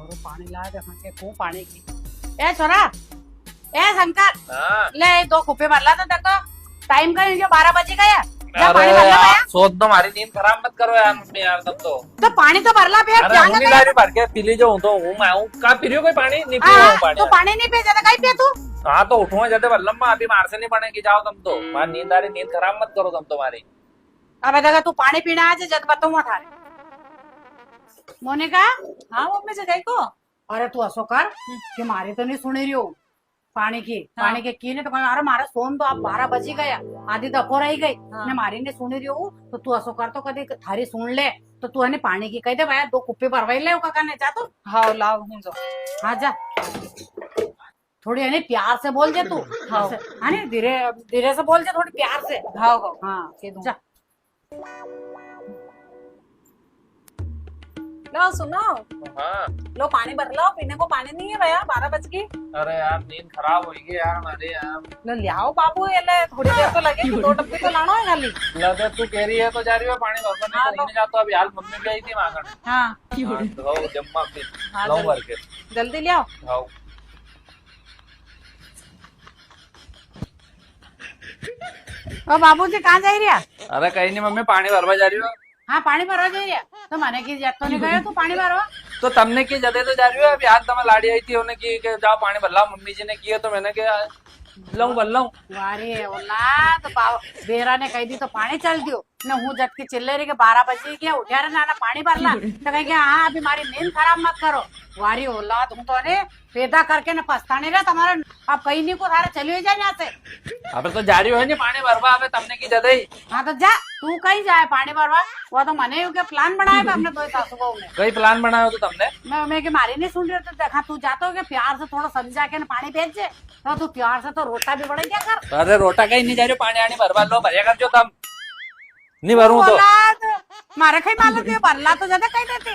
छोरो पानी ला दे के को पानी की ए छोरा ए शंकर ले 2 कुप्पे भरला था देखो टाइम का 12 बजे गया जा पानी भरला भैया सोच दो हमारी नींद खराब मत करो यार मम्मी यार तब तो पानी तो भरला भैया अरे क्या मम्मी दारू भर के पी ली जो तो हूँ मैं हूँ कहाँ पी रही हो कोई पानी नहीं पी रहा हूँ पानी तो पानी नहीं पिया जाता कहीं पिया तू हाँ तो उठूंगा जल्दी बल्लम अभी मार से नहीं पड़ेगी जाओ तुम तो हमारी नींद आ रही नींद खराब मत करो तुम तुम्हारी अबे देखा तू पानी पीना आज जब बताऊंगा थारे मोनिका हाँ मम्मी जी कहीं को अरे तू असो कर कि मारी तो नहीं सुनी रही हो पानी की पानी के की ने तो कहा अरे मारा सोन तो आप 12 बजी गया आधी दफो रही गई ने मारी ने सुनी रही हो तो तू असो कर तो कभी थारी सुन ले तो तू है पानी की कही दे भाई 2 कुप्पे भरवाई ले काका ने जा तो हाँ लाओ हूँ जो हाँ जा थोड़ी है प्यार से बोल जे तू हाँ धीरे धीरे से बोल जे थोड़ी प्यार से हाँ हाँ हाँ जा लो सुनो हाँ लो पानी भर लो पीने को पानी नहीं है भैया 12 बज की अरे यार नींद खराब होगी यार हमारी यार लो लियाओ बाबू ये ले थोड़ी देर तो लगेगी 2 डब्बे तो लाना है खाली लगे तू कह रही है तो जा रही है पानी भरने हाँ, नहीं नहीं जाता अभी हाल मम्मी भी आई थी मांगने हाँ लो जम्मा फिर हाँ, लो जल्दी। भर के जल्दी लियाओ हाँ ओ बाबूजी कहाँ जा रही है अरे कहीं नहीं मम्मी पानी भरवा जा रही हो हाँ पानी भरवा जा रही है तो मैंने की तो नहीं गया तू पानी भरवा तो तुमने की जदे तो जा रही हो अभी आज तुम्हें लाड़ी आई थी उन्हें की कि जाओ पानी भर लाओ मम्मी जी ने किया तो मैंने क्या लऊं भर लाऊं वारे ओला तो बेरा ने कही दी तो पानी चल दियो न हूँ जट के चिल्ले रही के 12 बजे गया उठा रहे ना पानी भरला तो कहे हाँ अभी हमारी नींद खराब मत करो वारी ओला तुम तो अरे पैदा करके न पछताने रहा तुम्हारा अब कहीं नहीं को सारा चली हुई जाए यहाँ से अबे तो जा रही हो नहीं पानी भरवा अबे तुमने की जदे ही हाँ तो जा तू कहीं जाए पानी भरवा वो तो मने के प्लान बनाया था हमने 2 सासू बहू ने कई प्लान बनाया हो तो तुमने मैं कि मारी नहीं सुन रही तो देखा तू जाता हो प्यार से थोड़ा समझा के न पानी भेज दे तो तू प्यार से तो रोटा भी बढ़ गया कर अरे रोटा कहीं नहीं जा रही हो पानी आनी भरवा लो भरिया कर जो तुम नहीं भरूं तो मारे कहीं मालूम भरला तो ज्यादा कहीं देते